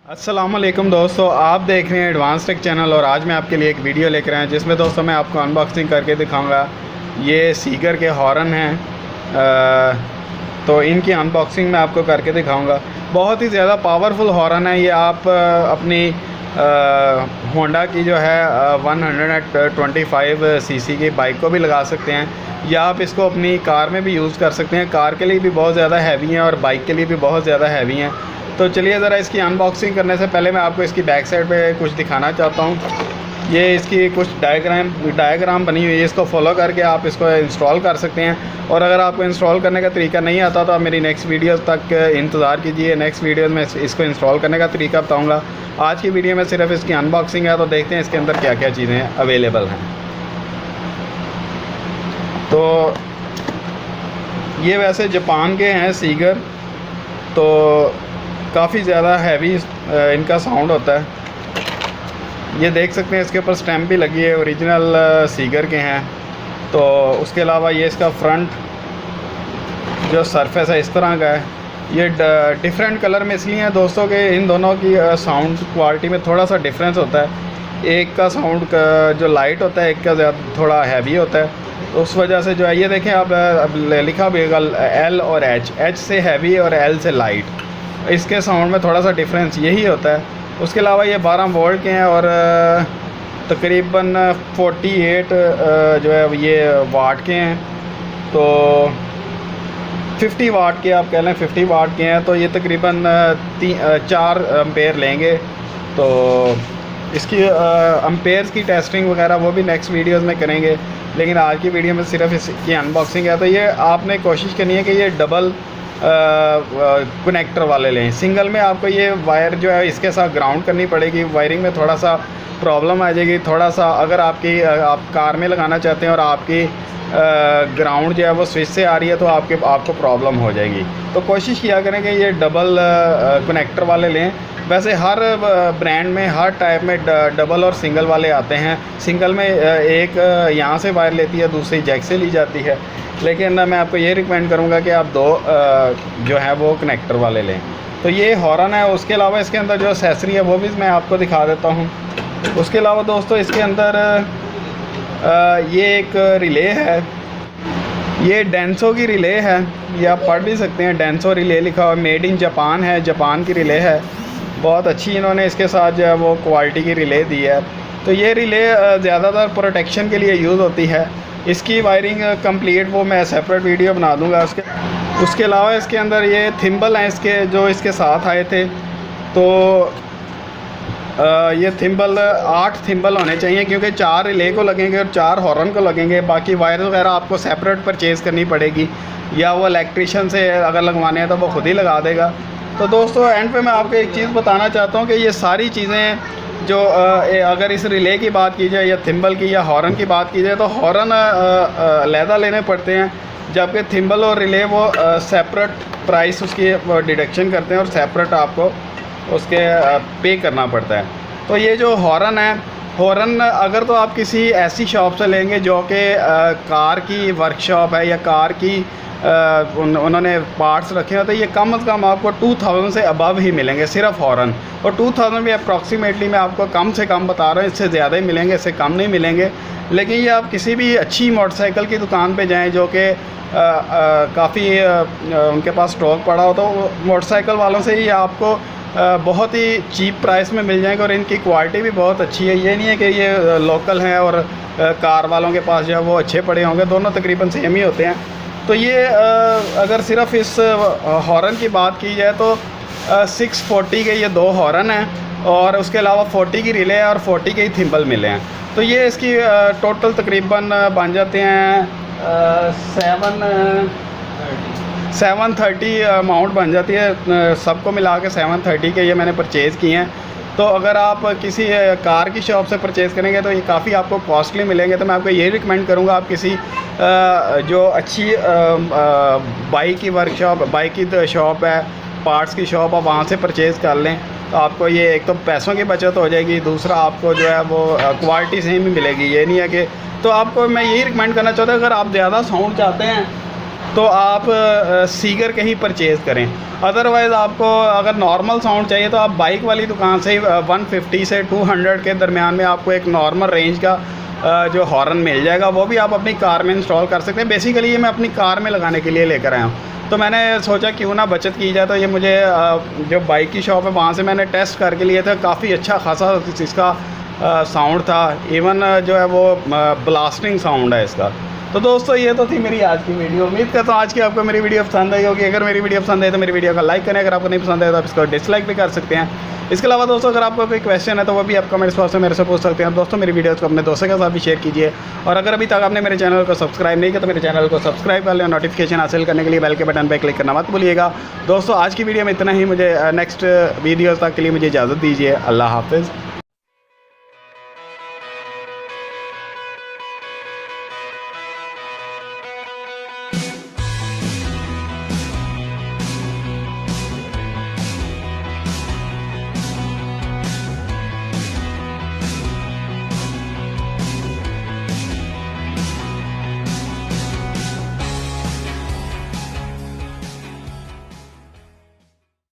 अस्सलामुअलैकुम दोस्तों, आप देख रहे हैं एडवांस टेक चैनल और आज मैं आपके लिए एक वीडियो लेकर आया जिसमें दोस्तों मैं आपको अनबॉक्सिंग करके दिखाऊंगा। ये सीगर के हॉर्न हैं, तो इनकी अनबॉक्सिंग मैं आपको करके दिखाऊंगा। बहुत ही ज़्यादा पावरफुल हॉर्न है ये। आप अपनी होंडा की जो है 125 सीसी की बाइक को भी लगा सकते हैं, या आप इसको अपनी कार में भी यूज़ कर सकते हैं। कार के लिए भी बहुत ज़्यादा हैवी हैं और बाइक के लिए भी बहुत ज़्यादा हैवी हैं। तो चलिए ज़रा इसकी अनबॉक्सिंग करने से पहले मैं आपको इसकी बैक साइड पे कुछ दिखाना चाहता हूँ। ये इसकी कुछ डायग्राम बनी हुई है, इसको फॉलो करके आप इसको इंस्टॉल कर सकते हैं। और अगर आपको इंस्टॉल करने का तरीका नहीं आता तो आप मेरी नेक्स्ट वीडियो तक इंतज़ार कीजिए। नेक्स्ट वीडियो में इसको इंस्टॉल करने का तरीका बताऊँगा। आज की वीडियो में सिर्फ इसकी अनबॉक्सिंग है, तो देखते हैं इसके अंदर क्या क्या चीज़ें अवेलेबल हैं। तो ये वैसे जापान के हैं सीगर, तो काफ़ी ज़्यादा हैवी इनका साउंड होता है। ये देख सकते हैं इसके ऊपर स्टैम्प भी लगी है, ओरिजिनल सीगर के हैं। तो उसके अलावा ये इसका फ्रंट जो सरफेस है इस तरह का है। ये डिफरेंट कलर में इसलिए हैं दोस्तों कि इन दोनों की साउंड क्वालिटी में थोड़ा सा डिफरेंस होता है। एक का साउंड का जो लाइट होता है, एक का ज़्यादा थोड़ा हैवी होता है। तो उस वजह से जो है ये देखें आप, लिखा भी होगा एल और एच से हैवी और एल से लाइट। इसके साउंड में थोड़ा सा डिफरेंस यही होता है। उसके अलावा ये 12 वोल्ट के हैं और तकरीबन 48 जो है ये वाट के हैं। तो 50 वाट के आप कह लें, 50 वाट के हैं। तो ये तकरीबन 4 एम्पेयर लेंगे। तो इसकी एम्पेयर्स की टेस्टिंग वगैरह वो भी नेक्स्ट वीडियोस में करेंगे, लेकिन आज की वीडियो में सिर्फ इसकी अनबॉक्सिंग है। तो ये आपने कोशिश करनी है कि ये डबल कनेक्टर वाले लें। सिंगल में आपको ये वायर जो है इसके साथ ग्राउंड करनी पड़ेगी। वायरिंग में थोड़ा सा प्रॉब्लम आ जाएगी। थोड़ा सा अगर आप कार में लगाना चाहते हैं और आपकी ग्राउंड जो है वो स्विच से आ रही है तो आपको प्रॉब्लम हो जाएगी। तो कोशिश किया करें कि ये डबल कनेक्टर वाले लें। वैसे हर ब्रांड में हर टाइप में डबल और सिंगल वाले आते हैं। सिंगल में एक यहाँ से वायर लेती है, दूसरी जैक से ली जाती है, लेकिन मैं आपको ये रिकमेंड करूँगा कि आप दो जो है वो कनेक्टर वाले लें। तो ये हॉर्न है। उसके अलावा इसके अंदर जो एक्सेसरी है वो भी मैं आपको दिखा देता हूँ। उसके अलावा दोस्तों इसके अंदर ये एक रिले है। ये डेंसो की रिले है, ये आप पढ़ भी सकते हैं। डेंसो रिले लिखा हुआ, मेड इन जापान है, जापान की रिले है। बहुत अच्छी इन्होंने इसके साथ जो है वो क्वालिटी की रिले दी है। तो ये रिले ज़्यादातर प्रोटेक्शन के लिए यूज़ होती है। इसकी वायरिंग कंप्लीट वो मैं सेपरेट वीडियो बना दूंगा। उसके अलावा इसके अंदर ये थिम्बल हैं इसके, जो इसके साथ आए थे। तो ये थिम्बल 8 थिम्बल होने चाहिए, क्योंकि 4 रिले को लगेंगे और 4 हॉर्न को लगेंगे। बाकी वायर वगैरह आपको सेपरेट परचेज़ करनी पड़ेगी, या वो इलेक्ट्रिशियन से अगर लगवाने हैं तो वो खुद ही लगा देगा। तो दोस्तों एंड पे मैं आपको एक चीज़ बताना चाहता हूँ कि ये सारी चीज़ें जो अगर इस रिले की बात की जाए या थिम्बल की या हॉर्न की बात की जाए, तो हॉर्न अलहदा लेने पड़ते हैं, जबकि थिम्बल और रिले वो सेपरेट प्राइस उसकी डिडक्शन करते हैं और सेपरेट आपको उसके पे करना पड़ता है। तो ये जो हॉर्न है, हॉर्न अगर तो आप किसी ऐसी शॉप से लेंगे जो कि कार की वर्कशॉप है या कार की उन्होंने पार्ट्स रखे हैं, तो ये कम से कम आपको 2000 से अबव ही मिलेंगे सिर्फ हॉर्न। और 2000 भी अप्रॉक्सीमेटली मैं आपको कम से कम बता रहा हूँ, इससे ज़्यादा ही मिलेंगे, इससे कम नहीं मिलेंगे। लेकिन ये आप किसी भी अच्छी मोटरसाइकिल की दुकान पे जाएं जो कि काफ़ी उनके पास स्टॉक पड़ा हो, तो मोटरसाइकिल वालों से ही आपको बहुत ही चीप प्राइस में मिल जाएंगे। और इनकी क्वालिटी भी बहुत अच्छी है। ये नहीं है कि ये लोकल हैं और कार वालों के पास जो है वो अच्छे पड़े होंगे, दोनों तकरीबन सेम ही होते हैं। तो ये अगर सिर्फ इस हॉर्न की बात की जाए तो 640 के ये 2 हॉर्न हैं, और उसके अलावा 40 की रिले है और 40 के ही थिम्बल मिले हैं। तो ये इसकी टोटल तकरीबन बन जाते हैं 730 अमाउंट बन जाती है। सबको मिला के 730 के ये मैंने परचेज़ किए हैं। तो अगर आप किसी कार की शॉप से परचेज़ करेंगे तो ये काफ़ी आपको कॉस्टली मिलेंगे। तो मैं आपको यही रिकमेंड करूँगा, आप किसी जो अच्छी बाइक की वर्कशॉप, बाइक की शॉप है, पार्ट्स की शॉप है, वहाँ से परचेज़ कर लें। तो आपको ये एक तो पैसों की बचत हो जाएगी, दूसरा आपको जो है वो क्वालिटी सेम ही मिलेगी। ये नहीं है कि, तो आपको मैं यही रिकमेंड करना चाहता हूँ, अगर आप ज़्यादा साउंड चाहते हैं तो आप सीगर के ही परचेज़ करें। अदरवाइज़ आपको अगर नॉर्मल साउंड चाहिए तो आप बाइक वाली दुकान से 150 से 200 के दरमियान में आपको एक नॉर्मल रेंज का जो हॉर्न मिल जाएगा, वो भी आप अपनी कार में इंस्टॉल कर सकते हैं। बेसिकली ये मैं अपनी कार में लगाने के लिए लेकर आया हूँ, तो मैंने सोचा क्यों ना बचत की जाए। तो ये मुझे जो बाइक की शॉप है वहाँ से मैंने टेस्ट करके लिए था, काफ़ी अच्छा खासा इसका साउंड था। इवन जो है वो ब्लास्टिंग साउंड है इसका। तो दोस्तों ये तो थी मेरी आज की वीडियो। उम्मीद करता हूँ आज की आपको मेरी वीडियो पसंद आई होगी। अगर मेरी वीडियो पसंद आई तो मेरी वीडियो का लाइक करें, अगर आपको नहीं पसंद आए तो आप इसको डिसलाइक भी कर सकते हैं। इसके अलावा दोस्तों अगर आपको कोई क्वेश्चन है तो वो भी आप कमेंट्स बॉक्स में मेरे से पूछ सकते हैं। दोस्तों मेरी वीडियोस को अपने दोस्तों के साथ भी शेयर कीजिए, और अगर अभी तक आपने मेरे चैनल को सब्सक्राइब नहीं किया तो मेरे चैनल को सब्सक्राइब कर लें, और नोटिफिकेशन हासिल करने के लिए बेल के बटन पर क्लिक करना मत भूलिएगा। दोस्तों आज की वीडियो में इतना ही। मुझे नेक्स्ट वीडियोज़ तक के लिए मुझे इजाज़त दीजिए। अल्लाह हाफ़िज़।